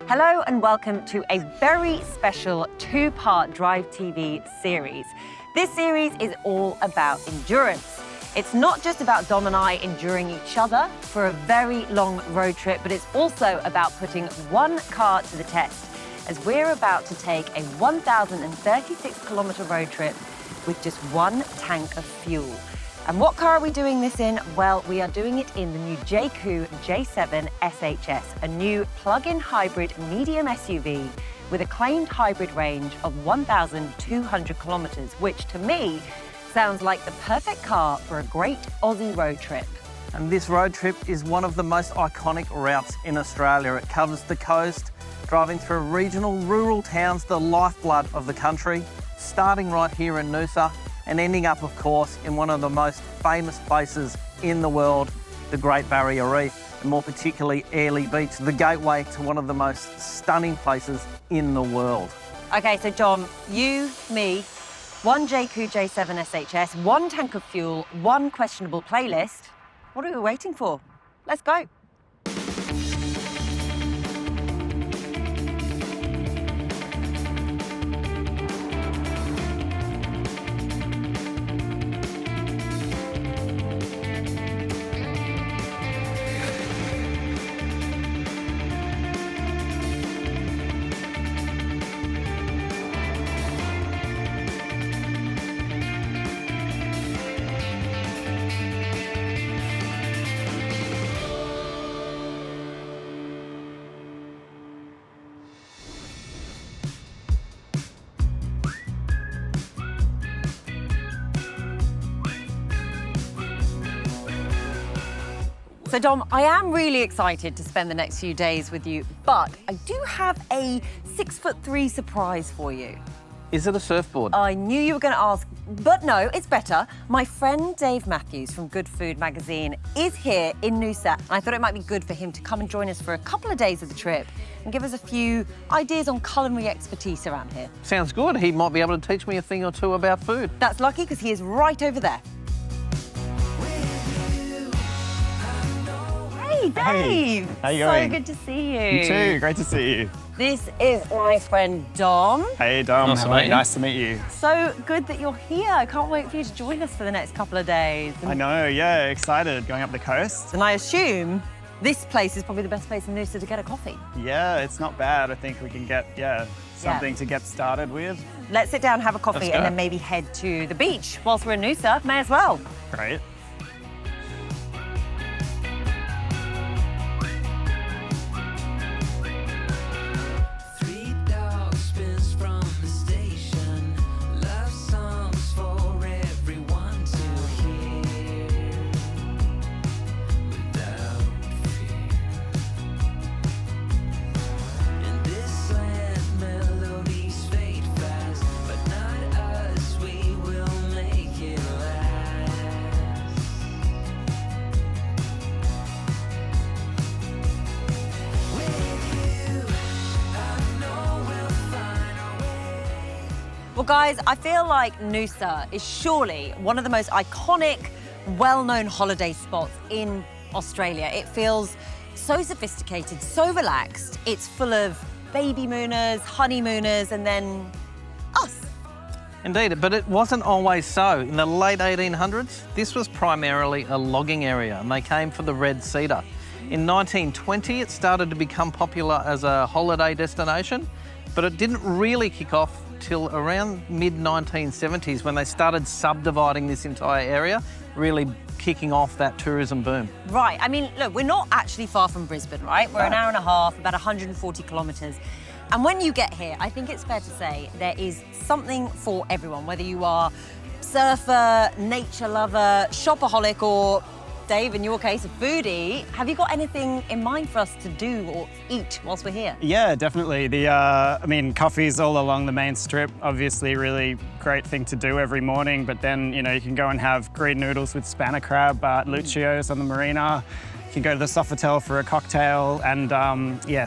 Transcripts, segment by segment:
Hello and welcome to a very special two-part Drive TV series. This series is all about endurance. It's not just about Dom and I enduring each other for a very long road trip, but it's also about putting one car to the test, as we're about to take a 1,036-kilometre road trip with just one tank of fuel. And what car are we doing this in? Well, we are doing it in the new Jaecoo J7 SHS, a new plug-in hybrid medium SUV with a claimed hybrid range of 1,200 kilometres, which to me sounds like the perfect car for a great Aussie road trip. And this road trip is one of the most iconic routes in Australia. It covers the coast, driving through regional rural towns, the lifeblood of the country, starting right here in Noosa and ending up, of course, in one of the most famous places in the world, the Great Barrier Reef, and more particularly Airlie Beach, the gateway to one of the most stunning places in the world. Okay, so Dom, you, me, one Jaecoo J7 SHS, one tank of fuel, one questionable playlist. What are we waiting for? Let's go. So Dom, I am really excited to spend the next few days with you, but I do have a 6'3" surprise for you. Is it a surfboard? I knew you were going to ask, but no, it's better. My friend Dave Matthews from Good Food magazine is here in Noosa, and I thought it might be good for him to come and join us for a couple of days of the trip and give us a few ideas on culinary expertise around here. Sounds good. He might be able to teach me a thing or two about food. That's lucky because he is right over there. Hey, Dave! Hey, how you going? So good to see you. You too, great to see you. This is my friend Dom. Hey Dom, Nice to meet you. nice to meet you. So good that you're here. I can't wait for you to join us for the next couple of days. I know, yeah, excited, going up the coast. And I assume this place is probably the best place in Noosa to get a coffee. Yeah, it's not bad. I think we can get, something to get started with. Let's sit down, have a coffee, Let's go. and then maybe head to the beach. Whilst we're in Noosa, may as well. Great. Well, guys, I feel like Noosa is surely one of the most iconic, well-known holiday spots in Australia. It feels so sophisticated, so relaxed. It's full of baby mooners, honeymooners, and then us. Indeed, but it wasn't always so. In the late 1800s, this was primarily a logging area, and they came for the red cedar. In 1920, it started to become popular as a holiday destination, but it didn't really kick off till around mid-1970s when they started subdividing this entire area, really kicking off that tourism boom. Right, I mean, look, we're not actually far from Brisbane, right? We're an hour and a half, about 140 kilometres. And when you get here, I think it's fair to say there is something for everyone, whether you are surfer, nature lover, shopaholic, or Dave, in your case, a foodie. Have you got anything in mind for us to do or eat whilst we're here? Yeah, definitely. Coffee's all along the main strip. Obviously, really great thing to do every morning. But then, you can go and have green noodles with spanner crab at Lucio's on the marina. You can go to the Sofitel for a cocktail. And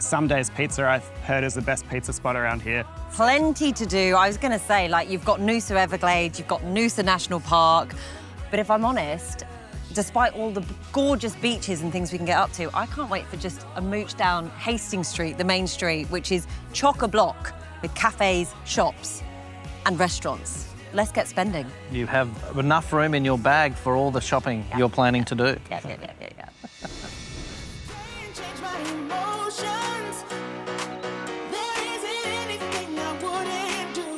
some days pizza, I've heard, is the best pizza spot around here. Plenty to do. I was going to say, you've got Noosa Everglades, you've got Noosa National Park. But if I'm honest, despite all the gorgeous beaches and things we can get up to, I can't wait for just a mooch down Hastings Street, the main street, which is chock-a-block with cafes, shops and restaurants. Let's get spending. You have enough room in your bag for all the shopping you're planning to do. Yeah. Change my emotions. There isn't anything I wouldn't do.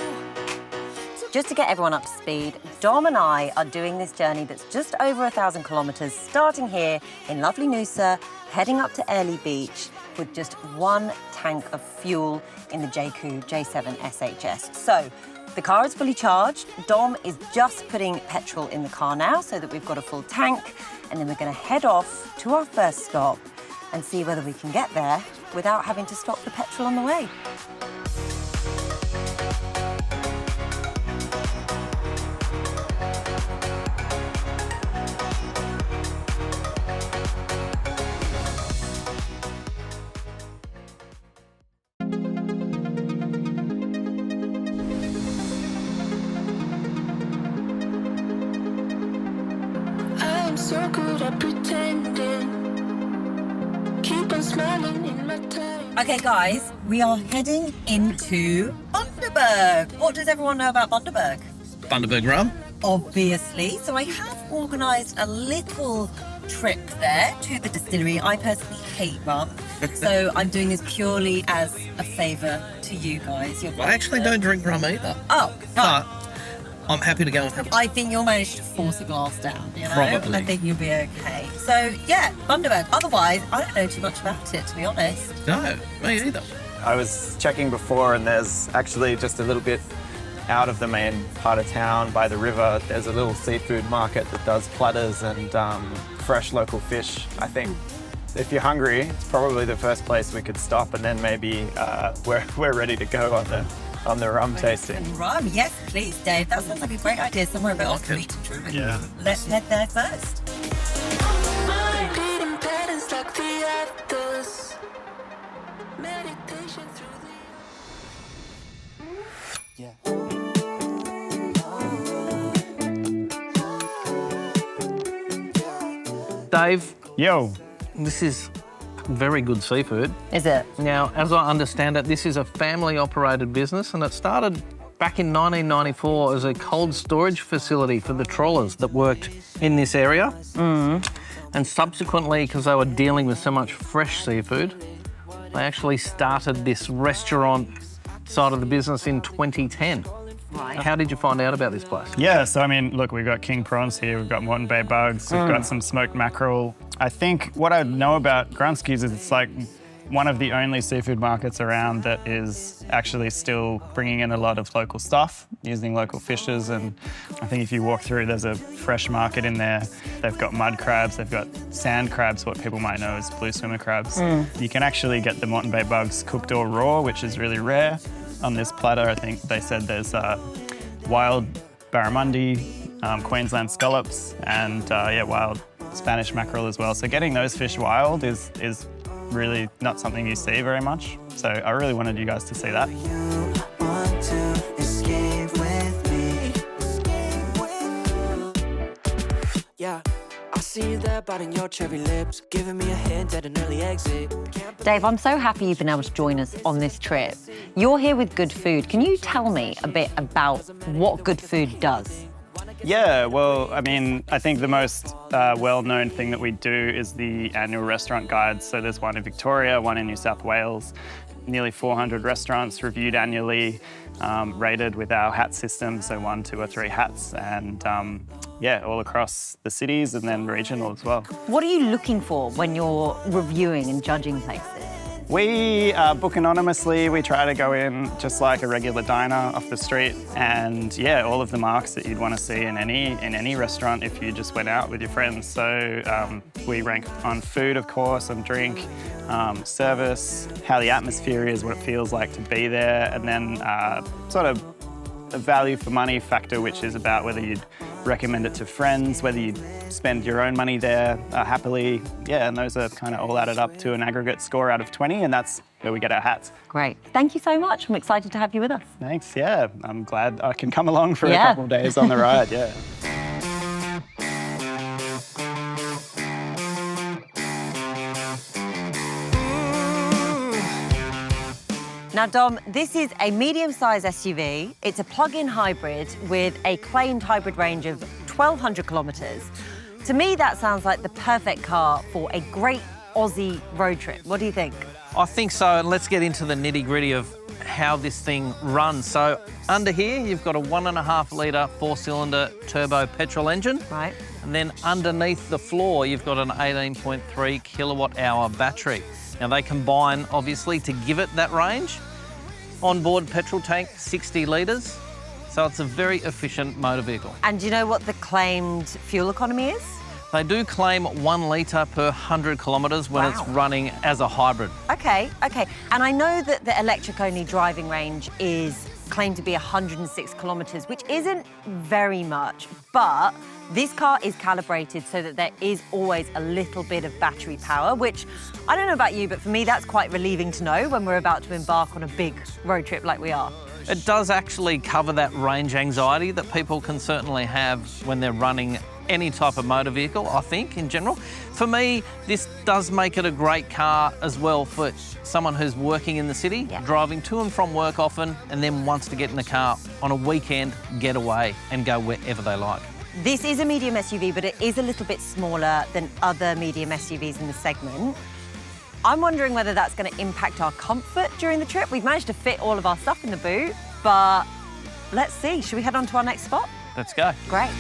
Just to get everyone up to speed, Dom and I are doing this journey that's just over 1,000 kilometres, starting here in lovely Noosa, heading up to Airlie Beach with just one tank of fuel in the Jaecoo J7 SHS. So, the car is fully charged. Dom is just putting petrol in the car now so that we've got a full tank, and then we're going to head off to our first stop and see whether we can get there without having to stop the petrol on the way. I'm so good at pretending. Keep on smiling in my time. Okay, guys, we are heading into Bundaberg. What does everyone know about Bundaberg? Bundaberg Rum. Obviously. So I have organised a little trip there to the distillery. I personally hate rum, so I'm doing this purely as a favour to you guys. I actually don't drink rum either. Oh, But I'm happy to go and have a... I think you'll manage to force a glass down, you know? Probably. I think you'll be okay. So, yeah, Bundaberg. Otherwise, I don't know too much about it, to be honest. No, me either. I was checking before, and there's actually just a little bit out of the main part of town by the river. There's a little seafood market that does platters and fresh local fish. I think if you're hungry, it's probably the first place we could stop, and then maybe we're ready to go on the rum tasting. And rum, yes, please, Dave. That sounds like a great idea. Somewhere a bit off beat and true. Yeah. Let's head there first. Repeating patterns like the others. Meditation through Dave, Yo. this is very good seafood. Is it? Now, as I understand it, this is a family-operated business, and it started back in 1994 as a cold storage facility for the trawlers that worked in this area. And subsequently, because they were dealing with so much fresh seafood, they actually started this restaurant side of the business in 2010. Right. How did you find out about this place? Yeah, so I mean, look, we've got king prawns here, we've got Moreton Bay bugs, we've got some smoked mackerel. I think what I know about Grunski's is it's like one of the only seafood markets around that is actually still bringing in a lot of local stuff, using local fishes. And I think if you walk through, there's a fresh market in there. They've got mud crabs, they've got sand crabs, what people might know as blue swimmer crabs. You can actually get the Moreton Bay bugs cooked or raw, which is really rare. On this platter, I think they said there's wild barramundi, Queensland scallops, and wild Spanish mackerel as well. So getting those fish wild is really not something you see very much. So I really wanted you guys to see that. want to escape with me. Yeah, I see that biting your cherry lips, giving me a hint at an early exit. Dave, I'm so happy you've been able to join us on this trip. You're here with Good Food. Can you tell me a bit about what Good Food does? Yeah, well, I mean, I think the most well-known thing that we do is the annual restaurant guides. So there's one in Victoria, one in New South Wales, nearly 400 restaurants reviewed annually, rated with our hat system, so 1, 2 or 3 hats, and all across the cities and then regional as well. What are you looking for when you're reviewing and judging places? We book anonymously. We try to go in just like a regular diner off the street, and all of the marks that you'd want to see in any restaurant if you just went out with your friends. So we rank on food, of course, and drink, service, how the atmosphere is, what it feels like to be there, and then sort of a value for money factor, which is about whether you'd recommend it to friends, whether you'd spend your own money there happily. Yeah, and those are kind of all added up to an aggregate score out of 20, and that's where we get our hats. Great. Thank you so much. I'm excited to have you with us. Thanks, yeah. I'm glad I can come along for a couple of days on the ride, yeah. Now, Dom, this is a medium-sized SUV. It's a plug-in hybrid with a claimed hybrid range of 1,200 kilometres. To me, that sounds like the perfect car for a great Aussie road trip. What do you think? I think so, and let's get into the nitty-gritty of how this thing runs. So under here, you've got a 1.5 litre 4-cylinder turbo petrol engine. Right. And then underneath the floor, you've got an 18.3 kilowatt hour battery. Now they combine, obviously, to give it that range. Onboard petrol tank, 60 litres. So it's a very efficient motor vehicle. And do you know what the claimed fuel economy is? They do claim 1 litre per 100 kilometres when it's running as a hybrid. Okay. And I know that the electric-only driving range is claimed to be 106 kilometres, which isn't very much, but this car is calibrated so that there is always a little bit of battery power, which, I don't know about you, but for me, that's quite relieving to know when we're about to embark on a big road trip like we are. It does actually cover that range anxiety that people can certainly have when they're running any type of motor vehicle, I think, in general. For me, this does make it a great car as well for someone who's working in the city, driving to and from work often, and then wants to get in the car on a weekend, get away and go wherever they like. This is a medium SUV, but it is a little bit smaller than other medium SUVs in the segment. I'm wondering whether that's going to impact our comfort during the trip. We've managed to fit all of our stuff in the boot, but let's see. Should we head on to our next spot? Let's go. Great.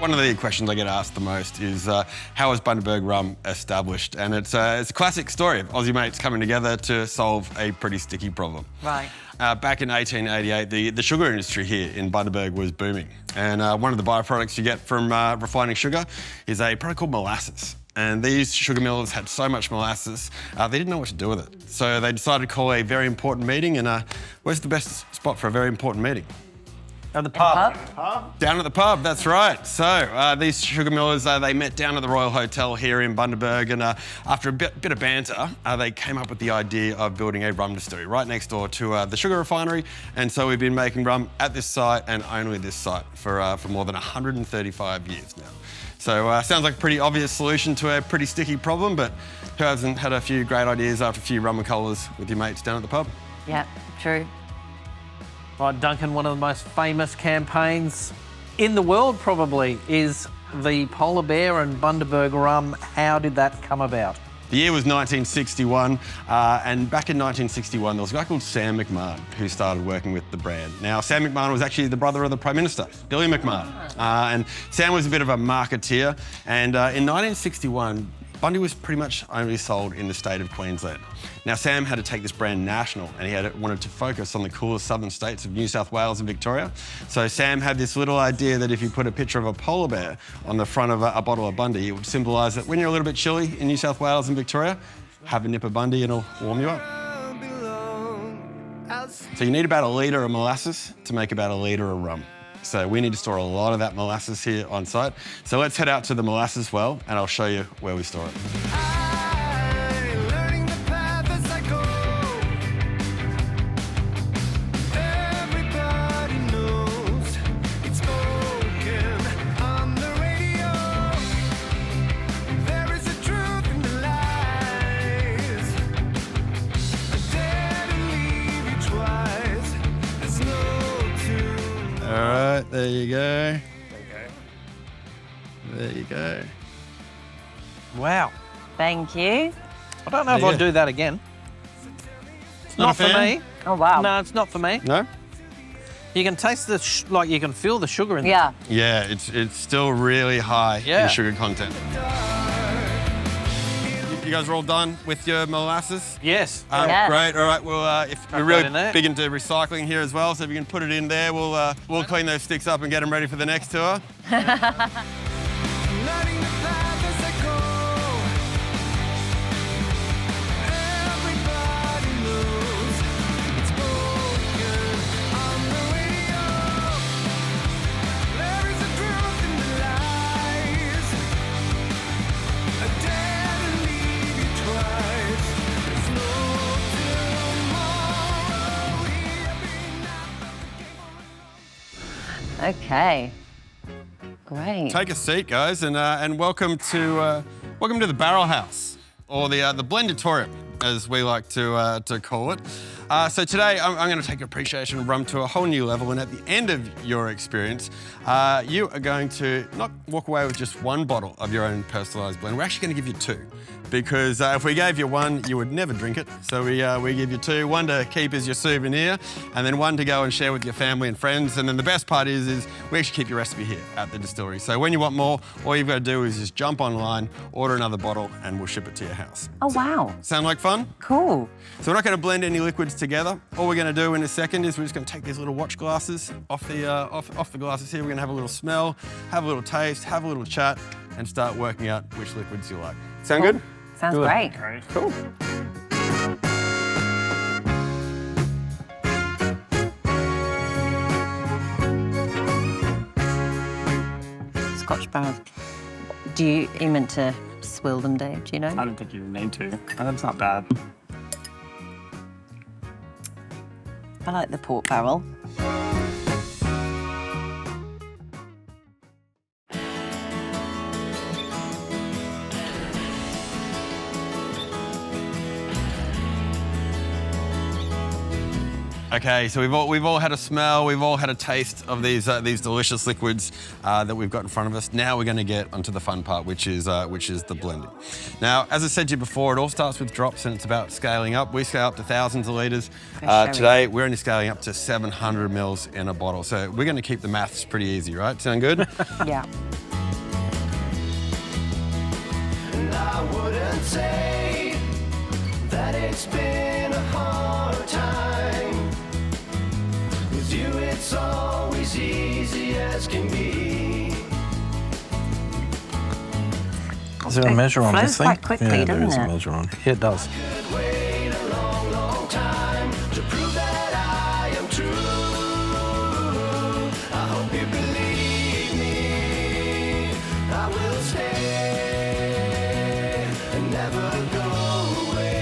One of the questions I get asked the most is how was Bundaberg Rum established? And it's a classic story of Aussie mates coming together to solve a pretty sticky problem. Right. Back in 1888, the sugar industry here in Bundaberg was booming. And one of the byproducts you get from refining sugar is a product called molasses. And these sugar mills had so much molasses, they didn't know what to do with it. So they decided to call a very important meeting. And where's the best spot for a very important meeting? At the pub. Down at the pub, that's right. So these sugar millers, they met down at the Royal Hotel here in Bundaberg, and after a bit of banter, they came up with the idea of building a rum distillery right next door to the sugar refinery. And so we've been making rum at this site and only this site for more than 135 years now. So sounds like a pretty obvious solution to a pretty sticky problem, but who hasn't had a few great ideas after a few rum and colas with your mates down at the pub? Yeah, true. Right, Duncan, one of the most famous campaigns in the world probably is the polar bear and Bundaberg rum. How did that come about? The year was 1961, and back in 1961, there was a guy called Sam McMahon who started working with the brand. Now, Sam McMahon was actually the brother of the Prime Minister, Billy McMahon, and Sam was a bit of a marketeer, and in 1961, Bundy was pretty much only sold in the state of Queensland. Now, Sam had to take this brand national, and he wanted to focus on the coolest southern states of New South Wales and Victoria. So Sam had this little idea that if you put a picture of a polar bear on the front of a bottle of Bundy, it would symbolise that when you're a little bit chilly in New South Wales and Victoria, have a nip of Bundy and it'll warm you up. So you need about 1 litre of molasses to make about 1 litre of rum. So we need to store a lot of that molasses here on site. So let's head out to the molasses well and I'll show you where we store it. All right, there you go. There you go. Wow. Thank you. I don't know if I'd do that again. It's not for me. Oh, wow. No, it's not for me. No? You can taste the, you can feel the sugar in there. Yeah. Yeah, it's still really high in sugar content. You guys are all done with your molasses? Yes. Yes. Great. All right. Well, if we're that really in there. big into recycling here as well, so if you can put it in there, we'll clean those sticks up and get them ready for the next tour. Okay. Great. Take a seat, guys, and welcome to the Barrel House, or the Blendatorium, as we like to call it. So today I'm going to take Appreciation Rum to a whole new level, and at the end of your experience, you are going to not walk away with just one bottle of your own personalised blend. We're actually going to give you two, because if we gave you one, you would never drink it. So we give you two, one to keep as your souvenir, and then one to go and share with your family and friends. And then the best part is we actually keep your recipe here at the distillery. So when you want more, all you've got to do is just jump online, order another bottle, and we'll ship it to your house. Oh, wow. Sound like fun? Cool. So we're not going to blend any liquids together. All we're going to do in a second is we're just going to take these little watch glasses off the glasses here. We're going to have a little smell, have a little taste, have a little chat, and start working out which liquids you like. Sound good? Sounds great. Cool. Scotch barrels. You meant to swill them, Dave? Do you know? I don't think you need to. That's not bad. I like the port barrel. Okay, so we've all had a smell, we've all had a taste of these delicious liquids that we've got in front of us. Now we're going to get onto the fun part, which is the blending. Now, as I said to you before, it all starts with drops, and it's about scaling up. We scale up to thousands of litres. Today, we're only scaling up to 700 mils in a bottle. So we're going to keep the maths pretty easy, right? Sound good? Yeah. And I wouldn't say that it's been a hard time. With you it's always easy as can be. Is there a measure on flows this thing? quite quickly, yeah, doesn't there is it? a measure on. Yeah, it does. Could wait a long, long time to prove that I am true. I hope you believe me. I will stay and never go away.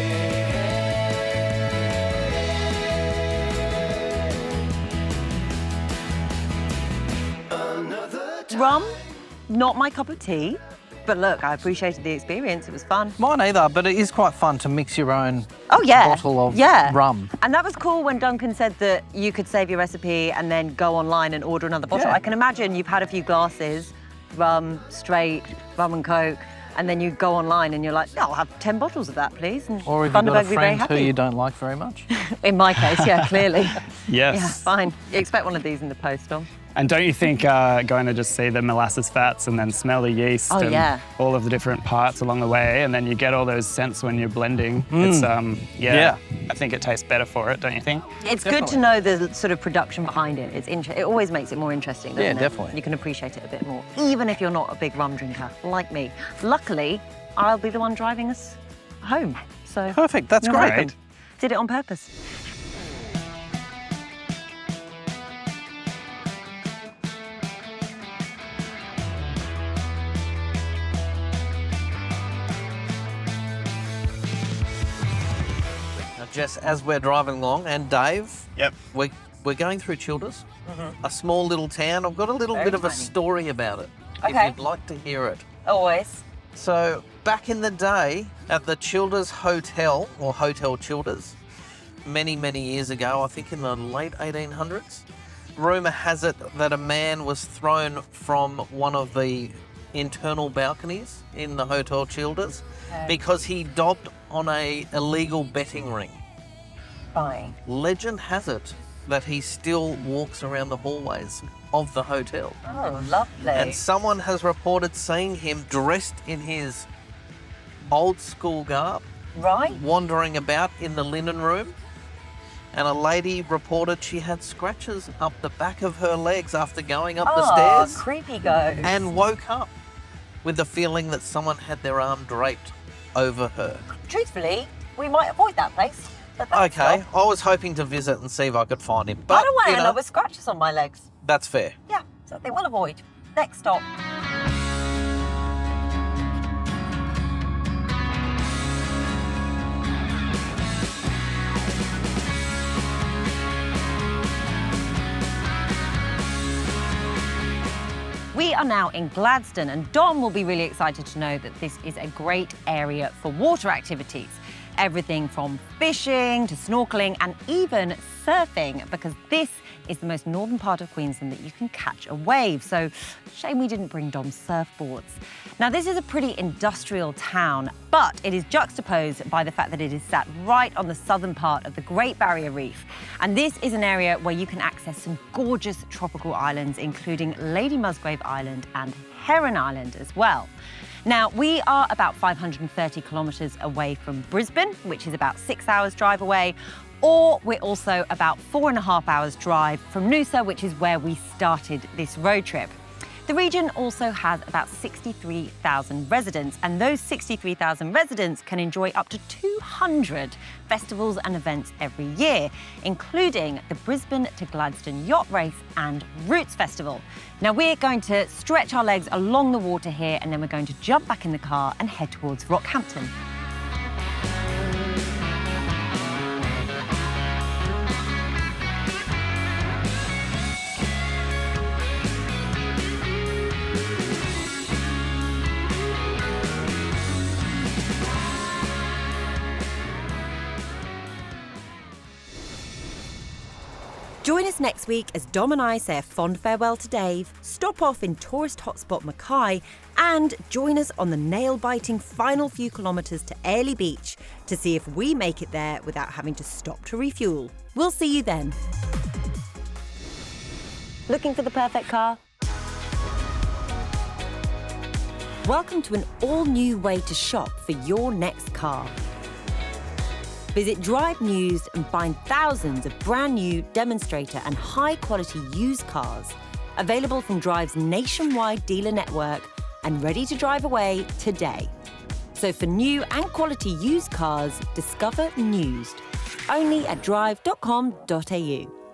Another time. Rum, not my cup of tea. But look, I appreciated the experience. It was fun. Mine either, but it is quite fun to mix your own bottle of rum. And that was cool when Duncan said that you could save your recipe and then go online and order another bottle. Yeah. I can imagine you've had a few glasses, rum, straight, rum and Coke, and then you go online and you're like, oh, I'll have 10 bottles of that, please. And Or if you've got a Bundaberg would be very friend who happy. you don't like very much. In my case, yeah, clearly. Yes. Yeah, fine. You expect one of these in the post, Dom. And don't you think going to just see the molasses fats and then smell the yeast Oh, and yeah. all of the different parts along the way, and then you get all those scents when you're blending. It's Yeah. I think it tastes better for it, don't you think? It's good to know the sort of production behind it. It always makes it more interesting, doesn't Yeah, it? definitely. You can appreciate it a bit more, even if you're not a big rum drinker like me. Luckily, I'll be the one driving us home. So Perfect, that's you're great. welcome. Did it on purpose. Now, Jess, as we're driving along, and Dave, Yep. we're going through Childers, a small little town. I've got a little Very bit of a tiny. story about it, Okay. if you'd like to hear it. Always. So, back in the day, at the Childers Hotel, or Hotel Childers, many, many years ago, I think in the late 1800s, rumour has it that a man was thrown from one of the internal balconies in the Hotel Childers because he dobbed on a illegal betting ring. Fine. Legend has it that he still walks around the hallways of the hotel. Oh, lovely. And someone has reported seeing him dressed in his old school garb, Right? wandering about in the linen room. And a lady reported she had scratches up the back of her legs after going up the Oh, stairs, creepy ghost. and woke up with the feeling that someone had their arm draped over her. Truthfully, we might avoid that place. But that's Okay, not. I was hoping to visit and see if I could find him. I But, don't want to you end know, up with scratches on my legs. that's fair. Yeah, so they will avoid. Next stop. We are now in Gladstone, and Dom will be really excited to know that this is a great area for water activities. Everything from fishing to snorkeling and even surfing, because this is the most northern part of Queensland that you can catch a wave. So shame we didn't bring Dom's surfboards. Now, this is a pretty industrial town, but it is juxtaposed by the fact that it is sat right on the southern part of the Great Barrier Reef. And this is an area where you can access some gorgeous tropical islands, including Lady Musgrave Island and Heron Island as well. Now, we are about 530 kilometres away from Brisbane, which is about 6 hours drive away, or we're also about 4.5 hours drive from Noosa, which is where we started this road trip. The region also has about 63,000 residents, and those 63,000 residents can enjoy up to 200 festivals and events every year, including the Brisbane to Gladstone Yacht Race and Roots Festival. Now, we're going to stretch our legs along the water here, and then we're going to jump back in the car and head towards Rockhampton. Join us next week as Dom and I say a fond farewell to Dave, stop off in tourist hotspot Mackay, and join us on the nail-biting final few kilometres to Airlie Beach to see if we make it there without having to stop to refuel. We'll see you then. Looking for the perfect car? Welcome to an all-new way to shop for your next car. Visit Drive News and find thousands of brand new demonstrator and high-quality used cars available from Drive's nationwide dealer network and ready to drive away today. So for new and quality used cars, discover Newsed, only at drive.com.au.